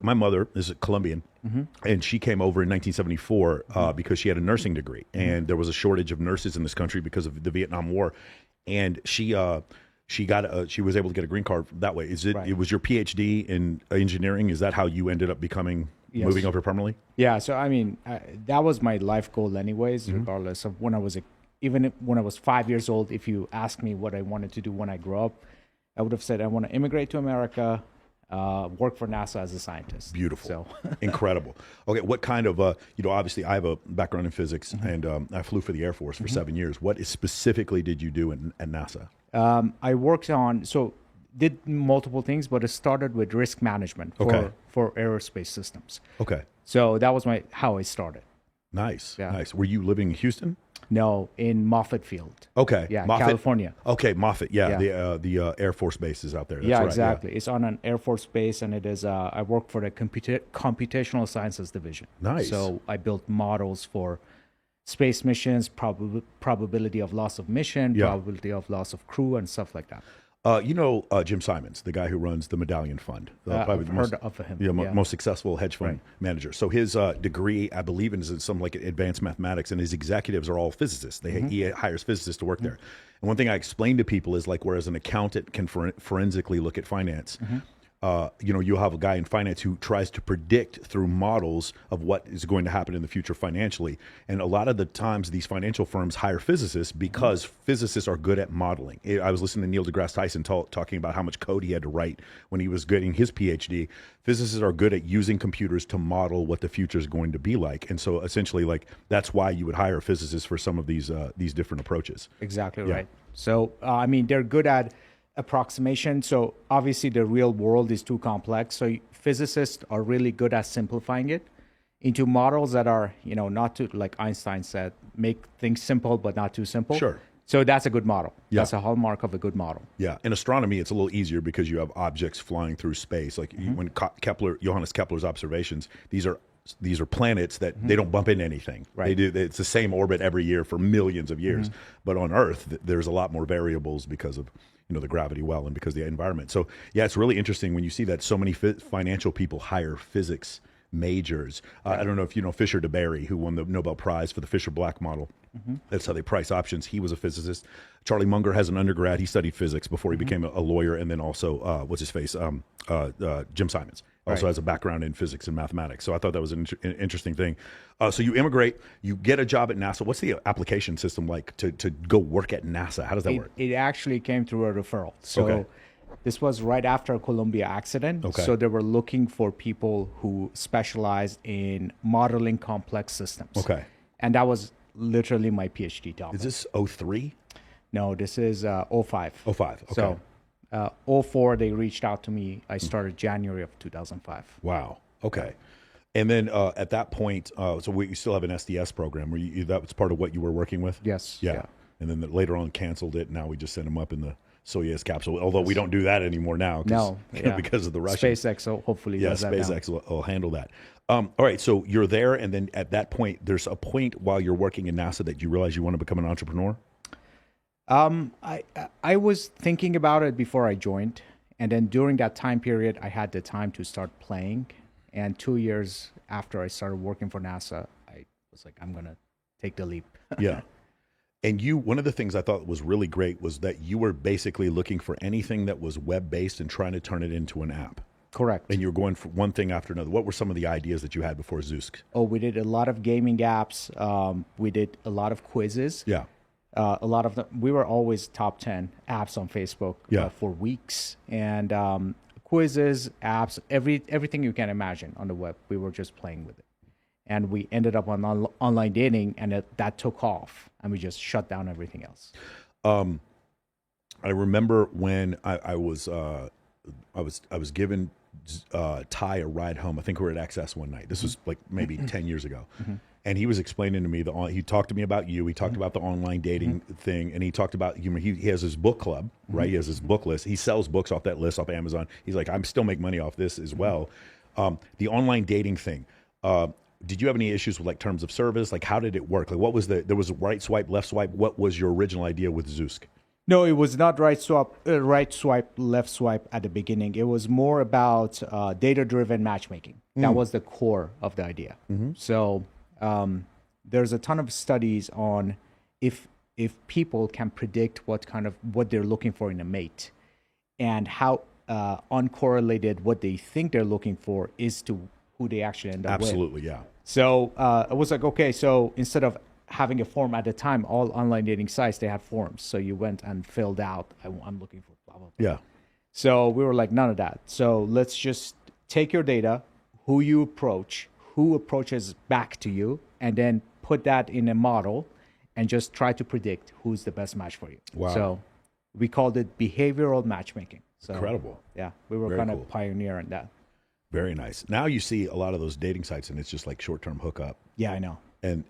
My mother is a Colombian, and she came over in 1974 because she had a nursing degree, and there was a shortage of nurses in this country because of the Vietnam War, and she was able to get a green card that way. Is it? Right. It was your PhD in engineering. Is that how you ended up becoming Yes. moving over permanently? Yeah, so I mean, that was my life goal, anyways. Regardless of when I was when I was 5 years old, if you asked me what I wanted to do when I grew up, I would have said I want to immigrate to America, work for NASA as a scientist. Beautiful. So Incredible. Okay, what kind of, obviously I have a background in physics, and I flew for the Air Force for 7 years. What specifically did you do at NASA? I worked on did multiple things, but it started with risk management Okay. for aerospace systems. Okay, So that was how I started. nice, Yeah. nice. Were you living in Houston? No, in Moffett Field. Okay, Yeah, Moffett. California. Okay, Moffett. Yeah, Yeah. the Air Force base is out there. That's Yeah, right, exactly. It's on an Air Force base, and it is. I work for the computational sciences division. Nice. So I built models for space missions, probability of loss of mission, Yeah. probability of loss of crew, and stuff like that. Jim Simons, the guy who runs the Medallion Fund, probably I've the most, heard of him. yeah, Yeah. most successful hedge fund manager. So his degree, I believe, is in some like advanced mathematics, and his executives are all physicists. He hires physicists to work there. And one thing I explain to people is like, whereas an accountant can forensically look at finance, you'll have a guy in finance who tries to predict through models of what is going to happen in the future financially. And a lot of the times these financial firms hire physicists because physicists are good at modeling. I was listening to Neil deGrasse Tyson talking about how much code he had to write when he was getting his PhD. Physicists are good at using computers to model what the future is going to be like. And so essentially, like, that's why you would hire physicists for some of these different approaches. Exactly Yeah. right. So I mean, they're good at approximation. So obviously, the real world is too complex. So physicists are really good at simplifying it into models that are, not too, like Einstein said, make things simple but not too simple. Sure. So that's a good model. Yeah. That's a hallmark of a good model. Yeah, in astronomy, it's a little easier because you have objects flying through space. Like when Johannes Kepler's observations, these are planets that they don't bump into anything. Right. It's the same orbit every year for millions of years. But on Earth, there's a lot more variables because of the gravity well and because of the environment. So yeah, it's really interesting when you see that so many financial people hire physics majors. I don't know if you know Fisher DeBerry, who won the Nobel Prize for the Fisher-Black model. That's how they price options. He was a physicist. Charlie Munger has an undergrad. He studied physics before he became a lawyer, and then also Jim Simons also has a background in physics and mathematics. So I thought that was an interesting thing. So you immigrate, you get a job at NASA. What's the application system like to go work at NASA? How does that work? It actually came through a referral. So Okay. this was right after a Columbia accident. Okay. So they were looking for people who specialized in modeling complex systems. Okay. And that was literally my PhD topic. Is this 03? No, this is 05. 05, okay. So 04, they reached out to me. I started January of 2005. Wow. Okay. And then at that point, so you still have an SDS program where that was part of what you were working with? Yes. Yeah. And then later on canceled it. Now we just send them up in the Soyuz capsule, although we don't do that anymore now. No. Yeah. Because of the Russians. SpaceX hopefully does that now. SpaceX will handle that. All right, so you're there, and then at that point, there's a point while you're working in NASA that you realize you want to become an entrepreneur? I was thinking about it before I joined, and then during that time period, I had the time to start playing. And 2 years after I started working for NASA, I was like, I'm gonna take the leap. Yeah. And one of the things I thought was really great was that you were basically looking for anything that was web-based and trying to turn it into an app. Correct. And you were going for one thing after another. What were some of the ideas that you had before Zoosk? Oh, we did a lot of gaming apps. We did a lot of quizzes. Yeah. A lot of them. We were always top 10 apps on Facebook for weeks. And quizzes, apps, everything you can imagine on the web. We were just playing with it. And we ended up on online dating, and that took off. And we just shut down everything else. I remember when I was given Ty a ride home. I think we were at XS one night. This was like maybe 10 years ago. And he was explaining to me he talked to me about you. He talked about the online dating thing, and he talked about he has his book club, right? He has his book list. He sells books off that list off Amazon. He's like, I'm still making money off this as well. The online dating thing. Did you have any issues with like terms of service? Like, how did it work? Like, what was there was a right swipe, left swipe. What was your original idea with Zoosk? No, it was not right swipe, left swipe at the beginning. It was more about data-driven matchmaking. That was the core of the idea. So there's a ton of studies on if people can predict what they're looking for in a mate, and how uncorrelated what they think they're looking for is to who they actually end up with. Absolutely, yeah. So it was like, okay, so instead of having a form at the time, all online dating sites, they had forms. So you went and filled out, I'm looking for blah, blah, blah. Yeah. So we were like, none of that. So let's just take your data, who you approach, who approaches back to you, and then put that in a model and just try to predict who's the best match for you. Wow. So we called it behavioral matchmaking. So, Incredible. Yeah, we were Very kind cool. of pioneer in that. Very nice. Now you see a lot of those dating sites, and it's just like short-term hookup. Yeah, I know. And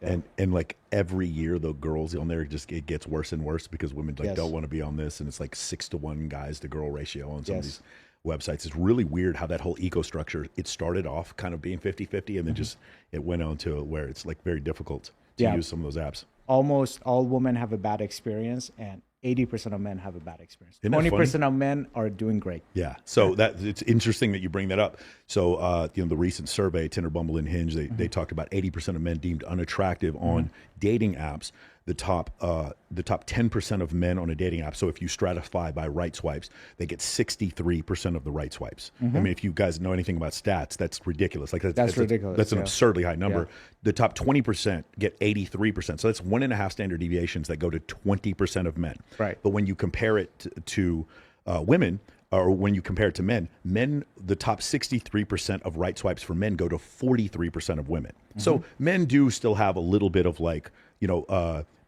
like every year, the girls on there it gets worse and worse because women Yes. don't want to be on this, and it's like 6-to-1 guys to girl ratio on some of Yes. these websites. It's really weird how that whole eco structure. It started off kind of being 50-50, and then just it went on to where it's like very difficult to Yeah. use some of those apps. Almost all women have a bad experience, and 80% of men have a bad experience. Isn't that 20% of men are doing great. Yeah. So that it's interesting that you bring that up. So the recent survey, Tinder, Bumble, and Hinge, they talked about 80% of men deemed unattractive on dating apps. The top 10% of men on a dating app. So if you stratify by right swipes, they get 63% of the right swipes. I mean, if you guys know anything about stats, that's ridiculous. Like That's ridiculous, That's an yeah. absurdly high number. Yeah. The top 20% get 83%. So that's 1.5 standard deviations that go to 20% of men. Right. But when you compare it to women, or when you compare it to men, the top 63% of right swipes for men go to 43% of women. So men do still have a little bit of like,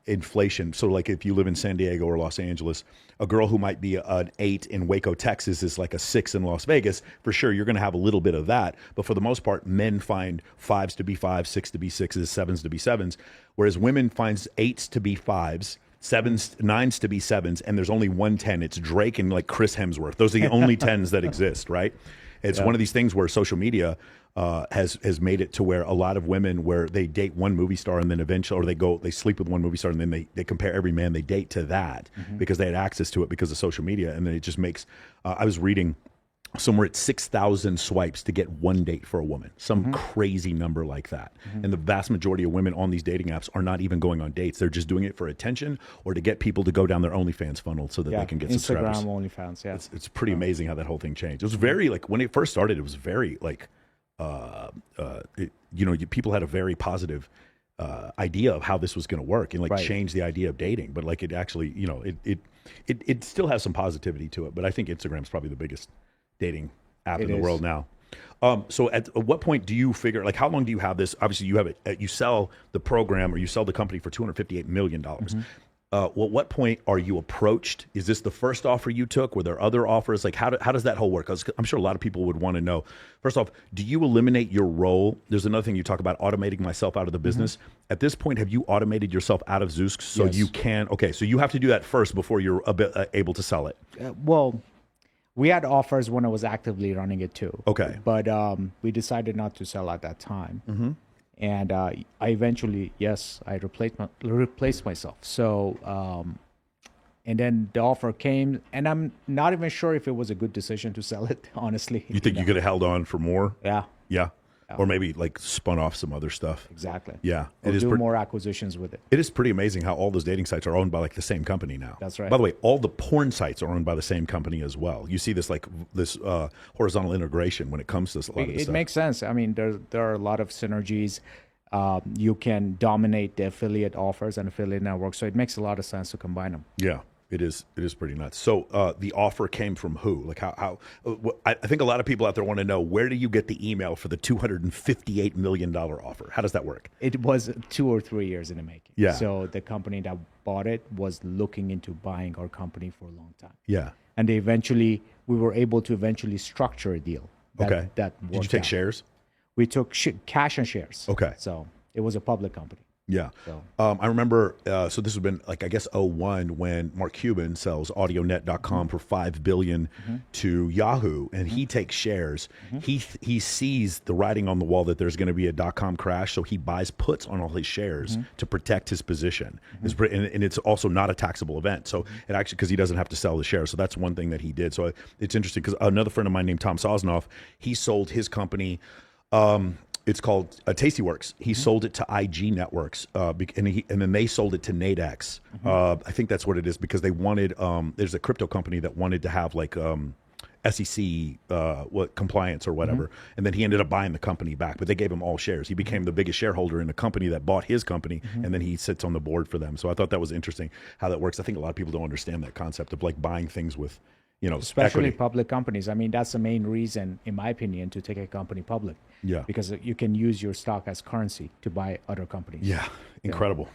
inflation. So like if you live in San Diego or Los Angeles, a girl who might be an 8 in Waco, Texas is like a 6 in Las Vegas. For sure, you're going to have a little bit of that. But for the most part, men find 5s to be 5s, 6 to be 6s, 7s to be 7s, whereas women finds 8s to be 5s, 7s, 9s to be 7s, and there's only one 10. It's Drake and like Chris Hemsworth. Those are the only 10s that exist, right? It's one of these things where social media has made it to where a lot of women, where they date one movie star and then eventually, or they sleep with one movie star and then they compare every man they date to that because they had access to it because of social media. And then it just makes, I was reading somewhere at 6,000 swipes to get one date for a woman, some crazy number like that. And the vast majority of women on these dating apps are not even going on dates. They're just doing it for attention or to get people to go down their OnlyFans funnel so that they can get Instagram, subscribers. OnlyFans, yeah. It's pretty amazing how that whole thing changed. It was very like when it first started, it was very like, people had a very positive idea of how this was going to work and like Right. change the idea of dating. But like it actually, it still has some positivity to it. But I think Instagram's probably the biggest dating app It in the is. world now. So at what point do you figure, like how long do you have this? Obviously you have it, you sell the program or you sell the company for $258 million. What point are you approached? Is this the first offer you took? Were there other offers? Like how does that whole work? 'Cause I'm sure a lot of people would want to know. First off, do you eliminate your role? There's another thing you talk about, automating myself out of the business. At this point, have you automated yourself out of Zoosk so Yes. you can, so you have to do that first before you're able to sell it. Well, we had offers when I was actively running it too. Okay. But we decided not to sell at that time. And I eventually, I replaced myself. So, and then the offer came, and I'm not even sure if it was a good decision to sell it, honestly. You think you could have held on for more? Yeah, Yeah. Or maybe like spun off some other stuff. exactly. Yeah. We'll It is do more acquisitions with it. It is pretty amazing how all those dating sites are owned by like the same company now. That's right. By the way, all the porn sites are owned by the same company as well. You see this horizontal integration when it comes to a lot of this It stuff. makes sense. I mean, there are a lot of synergies. You can dominate the affiliate offers and affiliate networks, so it makes a lot of sense to combine them. Yeah, it is. It is pretty nuts. So the offer came from who? Like I think a lot of people out there want to know, where do you get the email for the $258 million offer? How does that work? It was 2 or 3 years in the making. Yeah. So the company that bought it was looking into buying our company for a long time. Yeah. And we were able to eventually structure a deal. Okay. That Did you worked take out. shares? We took cash and shares. Okay. So it was a public company. Yeah. So. I remember, so this has been like, I guess, '01 when Mark Cuban sells audionet.com for $5 billion to Yahoo, and he takes shares. He sees the writing on the wall that there's going to be a .com crash, so he buys puts on all his shares to protect his position. And it's also not a taxable event. So it actually, because he doesn't have to sell the shares. So that's one thing that he did. So it's interesting because another friend of mine named Tom Sosnoff, he sold his company. It's called Tastyworks. He sold it to IG Networks, and then they sold it to Nadex. I think that's what it is because they wanted. There's a crypto company that wanted to have like SEC compliance or whatever, and then he ended up buying the company back. But they gave him all shares. He became the biggest shareholder in the company that bought his company, and then he sits on the board for them. So I thought that was interesting how that works. I think a lot of people don't understand that concept of like buying things with, especially equity. public companies. I mean, that's the main reason, in my opinion, to take a company public. Yeah. Because you can use your stock as currency to buy other companies. Yeah, incredible.